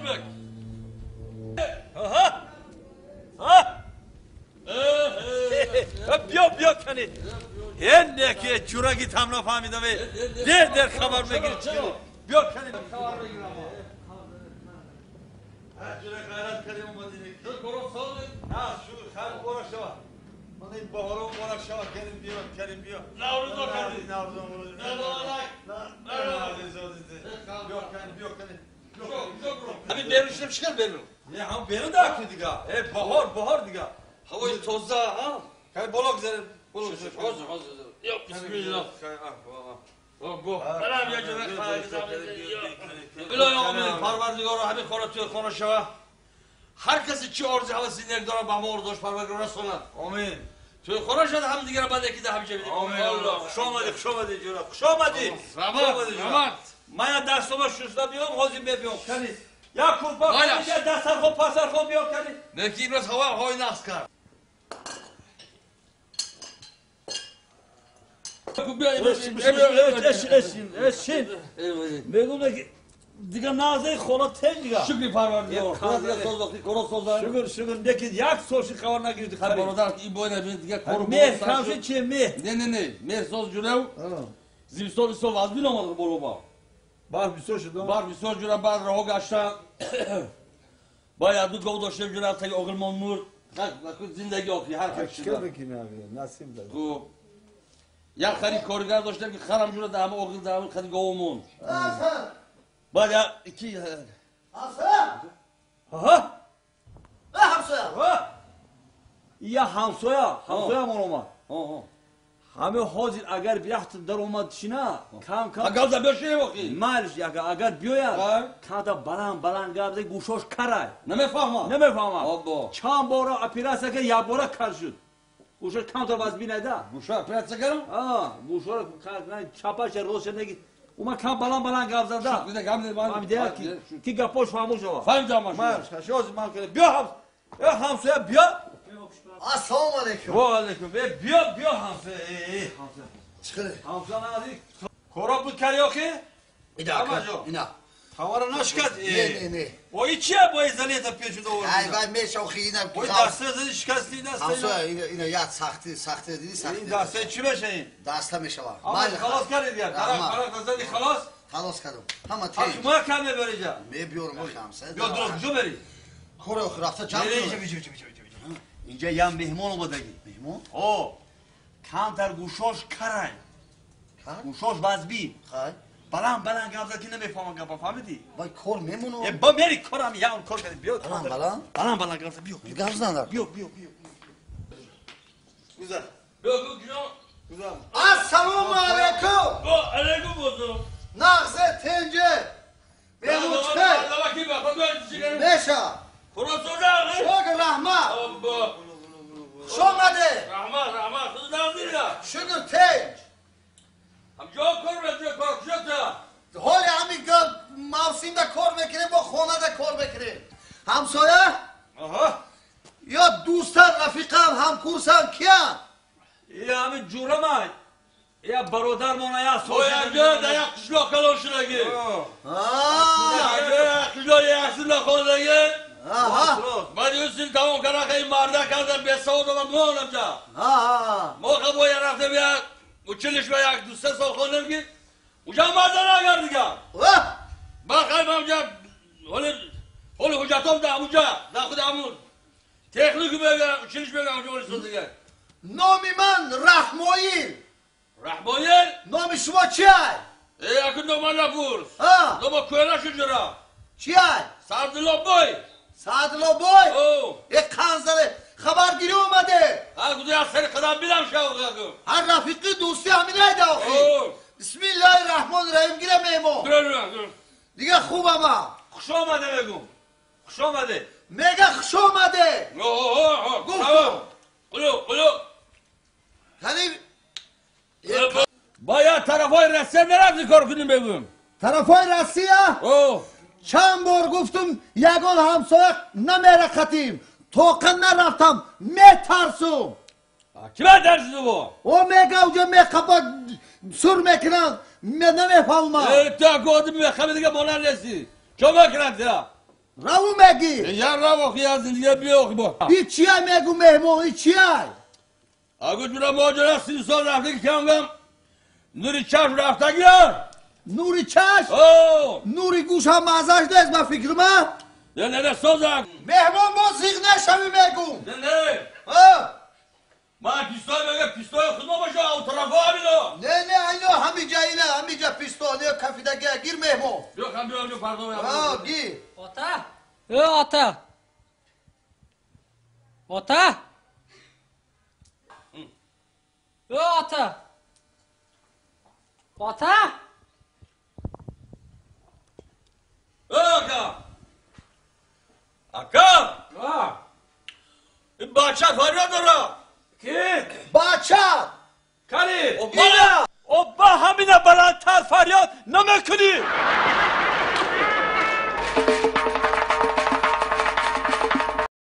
bak. Aha. Ha. بیا کنی این که چورا گیت هم نفهمیدم در خبر میگیری بیا کنی خبر میگیرم جوره غیرت کردیم اومدیم نه شو خیلی برا شوا من این بهارم برا شوا کریم بیا نوروزا کردی نوروزا بیا کنی همین بیرونشم چیکار بیرون؟ نه هم بیرون دارم دیگه بهار دیگه هوای تازه ها؟ خیلی بالا گذاریم یا بسم الله گو برام یه جوره الهی آمین پروردگار همین خانه توی خانه شوه هر کسی چی آرزی حواسی نگ داره به همه آرزوش پروردگار رسوند آمین توی خانه شده هم دیگه بعد یکی ده همیشه بدیم آمین خوش آمدی جوره خوش آمدی رحمت من دستم شسته بیام حاضر بیام کنی یا کلپا کنی یا دستر خوب پسر خوب بیام کنی نکی ایبرس هوای نقص کرد اشین بگم دیگه نازه خلا تن دیگه شکری پروردگار خدا دیگه ساز وقتی کارو سازه شکر نکی یک سوشی خبر نگیرید خب برادر این باید نبینید دیگه کارو مه کامشه چیه مه نه مه ساز جلو زمستان سال از بیل آمده بالا با بار بیسو شد بار بیسو جلو بعد راه گشتم باید دو گاو داشتم جلو تا آقلمان مرد زندگی آخری هر کسی اشکال بکنی نسیم داد خب یک خرید کارگر داشتم که خرم جلو در همه آقل در همه خرید گاومون باید یکی ها همسایه یا همسایه من اومد همه حاضر اگر بیاحت در اومد شینا کم اگر در بیاشی وقتی مالش اگر بیاید کاتا بلند گرده گوشاش کرای نمیفهمم چند بارا اپیراسه که یک بارا کار شد گوشاش کم تا باز بینیده گوشا اپیراسه کردم گوشاش چپاش روش نگی اوما کم بلند گرد زده دیده کم فهمیده کی گپاش فهموش شد فهمیدم من شاز من کنه بیا همسایه بیا السلام علیکم و علیکم بیا همسایه چخیره همسایه نازی کورا بود کریاکه اینا تمارا نشکد نه و این چیه با این زلیت پیچونده و ای باید میشوخی اینا این دسته زدی شکستی دسته همسایه اینا یاد سخته دیدی سخته این دسته چی بشه این؟ دسته میشوم خلاص کردید یا طرف زدی خلاص؟ خلاص کردم همه از تیج ما کم ببری جا میبیارم آخی همسایه بیا درست جو بری کره آخی رفته جمع بری اینجا یه مهمان اومدگی مهمون؟ کمتر گوشاش کرای گوشاش بازبی خواهی؟ بلند گفت که نمیفهمم گفت فهمیدی؟ باید کار میمونو؟ با میری کارم یا اون کار کردی بیا بلند گفت بیا گفت ندار بیا گذار گذار السلام علیکم با علیکم بزرگ نغزه تنجه مهمون چه؟ میشه شکر رحمت خوش آمده شکر تنج حالی همین که موسیم ده کار میکنیم با خانه ده کار میکنیم همسایه یا دوستان رفیقم همکورسان کیا یا همین جورم های یا برادر مونه یا باید در یک قشلا کلان شدگی یک قشلا یک سنده خوردگی من یوسین تمام کنه که این مرده کردم به سعود و مهانم جا موقع باید رفته بیاد و چلش به یک دوسته سال خوندم که اونجا مرده نگر دیگه بخیر من اونجا حالی حجتام ده اونجا ده خود همون تکنیکی بگم و چلش بگم اونجا ولی سال دیگه نامی من رحمایل رحمایل نام شما چی های؟ یکی نومن نپرس نومن کویره شجرا چی های؟ سعدالله بای سعدالله بای؟ یک کنزله خبرگیری اومده کدوی از سر قدم بیدم شاوقه کن هر رفیقی دوستی همین هایده آخی بسم الله الرحمن الرحیم گیره میمون دیگه خوب اما خوش آمده بگو خوش آمده میگه خوش آمده گفتم قلو یعنی باید طرف های رسیه نرفتی کار کنیم بگویم طرف های رسیه چند بار گفتم یگان همسایه نمیره خطیم توقع نرفتم میترسم چی باید ترسیدو با؟ او میگه اونجا میخبا سر میکنن نمیفهمم تا گودی میخواه دیگه مانن رسی چون میکنن تیا؟ راو مگی یا را وقتی از دیگه بیا با ای چیه مگو مهمون ای چیه اگه جورا ماجرا 30 سال رفته که کمگم نوری چشم رفته گیر نوری چشم اوه نوری گوش هم مازش دست ما فکر ما نه سوزک مهمون با زیغ نشوی مگو نه من پیستول بگه پیستول خودم باشه او طرفا همینو نه اینو همینجا اینه همینجا پیستوله کفیده گیر مهمون بیا خم بیا پردو گیر آتا اکا این بچه فریاد داره کی؟ بچه کلی اینا با همینه بلندتر فریاد نمیکنی